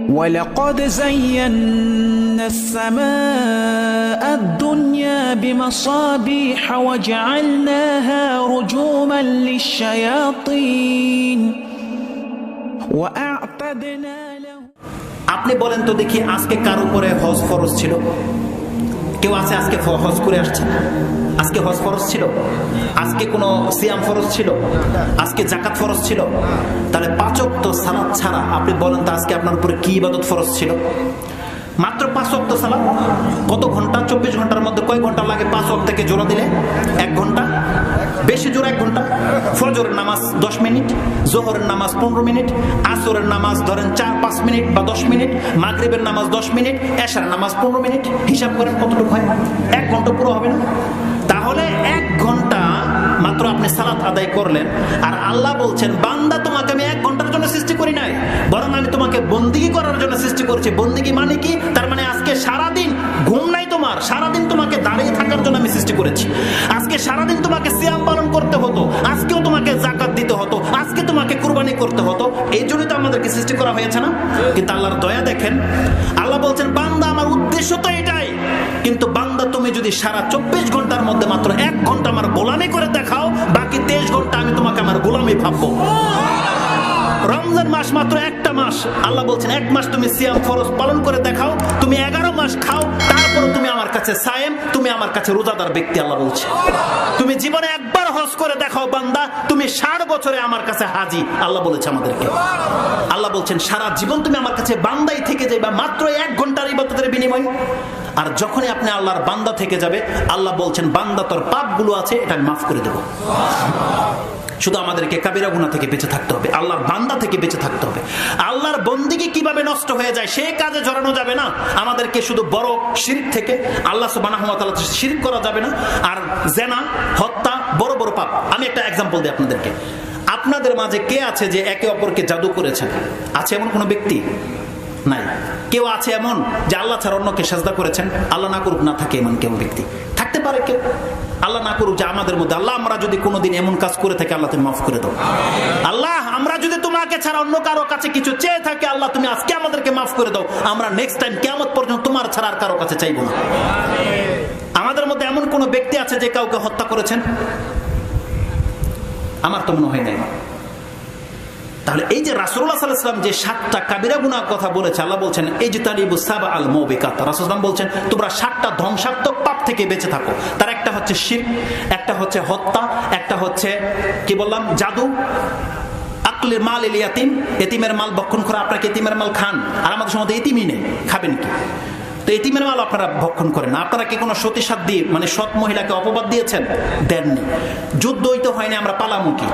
ولقد زينا السماء الدنيا بمصابيح وجعلناها رجوما للشياطين وأعتدنا لهم। আপনি বলেন তো দেখি, আজকে কার উপরে হজ ফরজ ছিল? কেউ আছে আজকে হজ করে আসছে? আজকে হজ ফরজ ছিল? আজকে কোনো সিয়াম ফরজ ছিল? আজকে জাকাত ফরজ ছিল? তাহলে 5 ওয়াক্ত সালাত ছাড়া আপনি বলেন তো আজকে আপনার উপরে কি ইবাদত ফরজ ছিল? মাত্র 5 ওয়াক্ত সালাত। কত ঘন্টা? 24 ঘন্টার মধ্যে কয় ঘন্টা লাগে 5 ওয়াক্ত থেকে জোড়া দিলে? 1 ঘন্টা, বেশি জোর 1 ঘন্টা। ফজরের নামাজ 10 মিনিট, জোহরের নামাজ 15 মিনিট, আসরের নামাজ ধরেন 4-5 মিনিট বা 10 মিনিট, মাগরিবের নামাজ 10 মিনিট, এশার নামাজ 15 মিনিট। হিসাব করেন কতটুকু হয়? 1 ঘন্টা পুরো হবে না? তাহলে 1 ঘন্টা মাত্র আপনি সালাত আদায় করলেন, আর আল্লাহ বলছেন বান্দা তোমাকে আমি 1 ঘন্টার জন্য সৃষ্টি করি নাই, বরং আমি তোমাকে বন্দিগি করার জন্য সৃষ্টি করেছি। বন্দিগি মানে কি? তার মানে আজকে সারাদিন ঘুম নাই তোমার, সারাদিন তোমাকে দাঁড়িয়ে থাকার জন্য আমি সৃষ্টি করেছি। আজকে সারাদিন তোমাকে সিয়াম পালন করতে হতো, আজকেও তোমাকে যাকাত দিতে হতো, আজকে তোমাকে কুরবানি করতে হতো। এই জন্যই তো আমাদেরকে সৃষ্টি করা হয়েছে না? কিন্তু আল্লাহর দয়া দেখেন, আল্লাহ বলছেন বান্দা আমার উদ্দেশ্য তো এটাই, কিন্তু বান্দা তুমি যদি সারা 24 ঘন্টার মধ্যে মাত্র 1 ঘন্টা আমার গোলামি করে দেখাও, বাকি 23 ঘন্টা আমি তোমাকে আমার গোলামি ভাববো। রমজান মাস মাত্র একটা মাস, আল্লাহ বলছেন 1 মাস তুমি সিয়াম ফরজ পালন করে দেখাও, তুমি 11 মাস খাও, তারপর তুমি আমার কাছে সায়েম, তুমি আমার কাছে রোজাদার ব্যক্তি। আল্লাহ বলছে তুমি জীবনে একবার হজ করে দেখাও বান্দা, তুমি 60 বছরে আমার কাছে হাজি। আল্লাহ বলেছে আমাদেরকে, আল্লাহ বলছেন সারা জীবন তুমি আমার কাছে বান্দাই থেকে যাইবা মাত্র 1 ঘন্টার ইবাদতের বিনিময়। আর যখনই আপনি আল্লাহর বান্দা থেকে যাবে, আল্লাহ বলছেন বান্দা তোর পাপগুলো আছে এটা আমি মাফ করে দেব। শুধু আমাদেরকে কাবিরা গুনাহ থেকে বেঁচে থাকতে হবে, আল্লাহর বান্দা থেকে বেঁচে থাকতে হবে। আল্লাহর বন্দিগি কিভাবে নষ্ট হয়ে যায় সেই কাজে জড়ানো যাবে না। আমাদেরকে শুধু বড় শিরক থেকে, আল্লাহ সুবহানাহু ওয়া তাআলা শিরক করা যাবে না। আর জিনা, হত্যা বড় বড় পাপ। আমি একটা এক্সাম্পল দিই আপনাদেরকে। আপনাদের মাঝে কে আছে যে একে অপরকে জাদু করেছেন? আছে এমন কোনো ব্যক্তি? নাই। কেউ আছে এমন যে আল্লাহ ছাড়া অন্যকে সেজদা করেছেন? আল্লাহ না করুক না থাকে এমন কেউ ব্যক্তি থাকতে পারে? কেউ আল্লাহ না করুক যে আমাদের মধ্যে, আল্লাহ আমরা যদি কোনোদিন এমন কাজ করে থাকি আল্লাহ তুমি মাফ করে দাও। আল্লাহ আমরা যদি তোমাকে ছাড়া অন্য কারো কাছে কিছু চেয়ে থাকি, আল্লাহ তুমি আজকে আমাদেরকে মাফ করে দাও, আমরা নেক্সট টাইম কিয়ামত পর্যন্ত তোমার ছাড়া আর কারো কাছে চাইবো না। আমাদের মধ্যে এমন কোন ব্যক্তি আছে যে কাউকে হত্যা করেছেন? আমার তো মনে হয় নাই। তাহলে এই যে রাসূলুল্লাহ সাল্লাল্লাহু আলাইহি ওয়াসাল্লাম যে 7টা কাবিরা গুনাহ কথা বলেছে, আল্লাহ বলছেন ইজতানিবু সাবআল মুবিকাত। রাসূলুল্লাহ বলছেন তোমরা 7টা ধ্বংসাত্মক পাপ থেকে বেঁচে থাকো। তার একটা হচ্ছে শিরক, একটা হচ্ছে হত্যা, একটা হচ্ছে কি বললাম জাদু, আকলে মাল ইল ইয়াতিম, এতিমের মাল ভক্ষণ করা। আপনাকে এতিমের মাল খান, আর আমাদের সমাজে এতিমই নেই, খাবেন কি? তো এতিমের মাল আপনারা ভক্ষণ করেন না। আপনারা কি কোনো সতী সাধ্বী মানে সৎ মহিলাকে অপবাদ দিয়েছেন? দেননি। যুদ্ধ হইতে হয়নি, আমরা পালামুখী।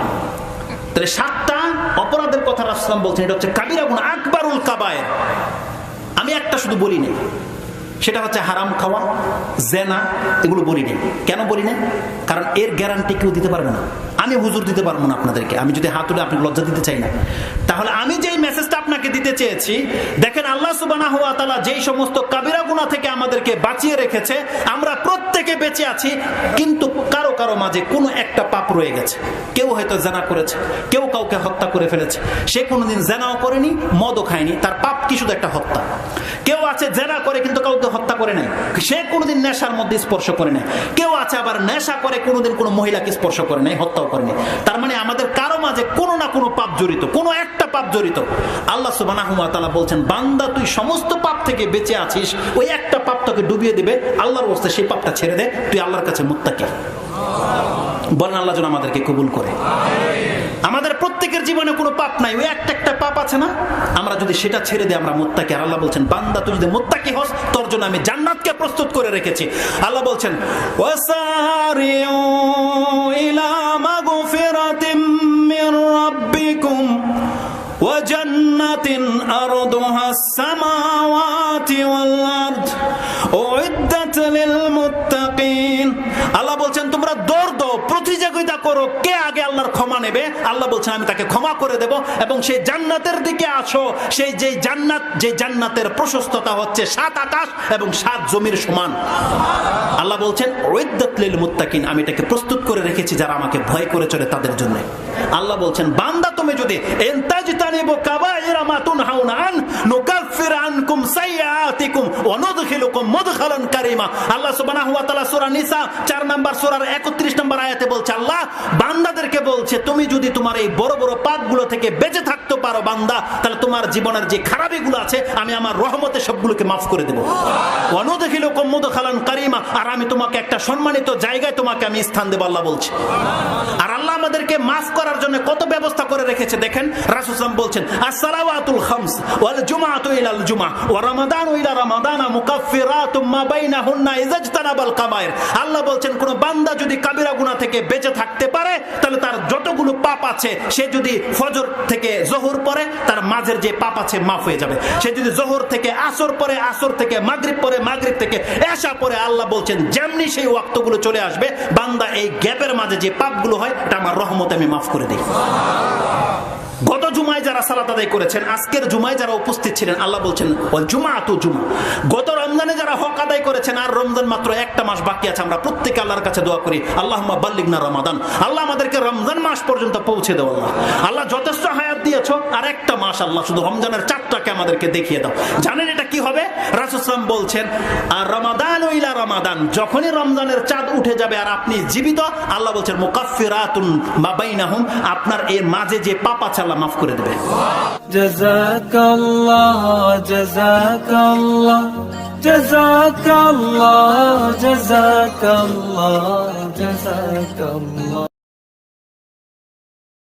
তাহলে 7টা অপরাধের কথা রাসূলুল্লাহ বলছেন, এটা হচ্ছে কাবিরা গুনাহ, আকবারুল কাবায়ের। আমি একটা শুধু বলি নাই, সেটা হচ্ছে হারাম খাওয়া, জেনা, এগুলো বলি নাই। কেন বলি নাই? কারণ এর গ্যারান্টি কেউ দিতে পারবে না। আমি হুজুর দিতে পারবো না আপনাদেরকে। আমি যদি হাত তুলে আপনাকে লজ্জা দিতে চাই না। তাহলে আমি যেই মেসেজটা আপনাকে দিতে চেয়েছি, দেখেন আল্লাহ সুবহানাহু ওয়া তাআলা যেই সমস্ত কাবিরা গুনাহ থেকে আমাদেরকে বাঁচিয়ে রেখেছে, আমরা প্রত্যেকে বেঁচে আছি, কিন্তু কারো কারো মাঝে কোনো একটা পাপ রয়ে গেছে। কেউ হয়তো জেনা করেছে, কেউ কাউকে হত্যা করে ফেলেছে, সে কোনোদিন জেনাও করেনি, মদও খায়নি, তার পাপ কি শুধু একটা হত্যা। কেউ আছে জেনা করে কিন্তু কাউকে হত্যা করে নাই, সে কোনোদিন নেশার মধ্যে স্পর্শ করে নাই। কেউ আছে আবার নেশা করে কোনোদিন কোনো মহিলাকে স্পর্শ করে নাই, হত্যাও করেনি। তার মানে আমাদের কারো মাঝে কোনো না কোনো পাপ জড়িত, কোনো একটা পাপ জড়িত। আল্লাহ সুবহানাহু ওয়া তাআলা বলছেন বান্দা তুই সমস্ত পাপ থেকে বেঁচে আছিস, ওই একটা পাপ তোকে ডুবিয়ে দিবে, আল্লাহর ওয়াস্তে সেই পাপটা ছেড়ে দে, তুই আল্লাহর কাছে মুত্তাকি। বলেন আল্লাহ যেন আমাদেরকে কবুল করে। আমাদের প্রত্যেকের জীবনে কোনো পাপ নাই, ওই একটা পাপ আছে না, আমরা যদি সেটা ছেড়ে দিই আমরা মুত্তাকি। আর আল্লাহ বলছেন বান্দা তুই যদি মুত্তাকি হস, তোর জন্য আমি জান্নাতকে প্রস্তুত করে রেখেছি। আল্লাহ বলছেন ওয়াসারিউ ইলা মাগফিরাতিম মির রাব্বিকুম ওয়া জান্নাতিন আরদুহাস সামাওয়াতি ওয়াল আরদ উইদ্দাত লিল মুত্তাকিন। আল্লাহ বলছেন তোমরা দৌড় দাও, প্রতিযোগিতা করো, কে আগে আল্লাহর ক্ষমা নেবে। আল্লাহ বলছেন আমি তাকে ক্ষমা করে দেব, এবং সেই জান্নাতের দিকে আসো, সেই যে জান্নাতের প্রশস্ততা হচ্ছে 7 আকাশ এবং 7 জমির সমান। আল্লাহ বলছেন উইদ্দাত লিল মুত্তাকিন, আমি এটাকে প্রস্তুত করে রেখেছি যারা আমাকে ভয় করে চলে তাদের জন্য। আল্লাহ বলছেন বান্দা তুমি যদি ইনতাজতানিবু কাবাইরা মা তুনহাউনা আন নুকাফির সাইয়্যাতিকুম ওয়া নুদখিলুকুম মুদখালান কারীমা। আল্লাহ সুবহানাহু ওয়া তাআলা সূরা নিসা 4 নম্বর সূরার 31 নম্বর আয়াতে বলছে, আল্লাহ বান্দাদেরকে বলছে তুমি যদি তোমার এই বড় বড় পাপগুলো থেকে বেঁচে থাকতে পারো বান্দা, তাহলে তোমার জীবনের যে খারাপিগুলো আছে আমি আমার রহমতে সবগুলোকে মাফ করে দেব। ওয়া নুদখিলুকুম মুদখালান কারীমা, আর আমি তোমাকে একটা সম্মানিত জায়গায় তোমাকে আমি স্থান দেব আল্লাহ বলছে। আর আল্লাহ আমাদেরকে মাফ করার জন্য কত ব্যবস্থা করে রেখেছে দেখেন। রাসূল সাল্লাল্লাহু আলাইহি ওয়াসাল্লাম বলছেন, আসসালাওয়াতুল খামস ওয়াল জুমআতু ইলাল জুমআ ওয়া রমাদানু ইলা রমাদানা মুকাফফিরাতুম মা বাইনাহুন্না ইযাজতানাবাল কাবায়ের। আল্লাহ বলছেন কোন বান্দা যদি কাবিরা গুনাহ থেকে বেঁচে থাকতে পারে তাহলে তার যতগুলো পাপ আছে, সে যদি ফজর থেকে জোহর পড়ে তার মাঝের যে পাপ আছে মাফ হয়ে যাবে। সে যদি জোহর থেকে আসর পড়ে, আসর থেকে মাগরিব পড়ে, মাগরিব থেকে এশা পড়ে, আল্লাহ বলছেন যেমনি সেই ওয়াক্তগুলো চলে আসবে বান্দা এই গ্যাপের মাঝে যে পাপগুলো হয় এটা আমার রহমতে আমি মাফ করে দিই। গত জুমায় যারা সালাত আদায় করেছেন, আজকের জুমায় যারা উপস্থিত ছিলেন, আল্লাহ বলছেন ওয়াল জুমআতু জুমআ। গত রমজানে যারা হক আদায় করেছেন, আর রমজান মাত্র একটা মাস বাকি আছে, আমরা প্রত্যেকে আল্লাহর কাছে দোয়া করি আল্লাহুম্মা বাল্লিগনা রমাদান, আল্লাহ আমাদেরকে রমজান মাস পর্যন্ত পৌঁছে দাও। আল্লাহ আল্লাহ যথেষ্ট হায়াত দিয়েছো, আর একটা মাস আল্লাহ শুধু রমজানের চাঁদটাকে আমাদেরকে দেখিয়ে দাও। জানেন এটা কি হবে? রাসূল সাল্লাল্লাহু আলাইহি ওয়াসাল্লাম বলছেন আর রমাদান ইলা রমাদান, যখনই রমজানের চাঁদ উঠে যাবে আর আপনি জীবিত, আল্লাহ বলছেন মুকাফফিরাতুন মা বাইনাহুম, আপনার এর মাঝে যে পাপ আছে আল্লাহ মাফ করে দেবে। জাযাকাল্লাহ জাযাকাল্লাহ জাযাকাল্লাহ জাযাকাল্লাহ জাযাকাল্লাহ।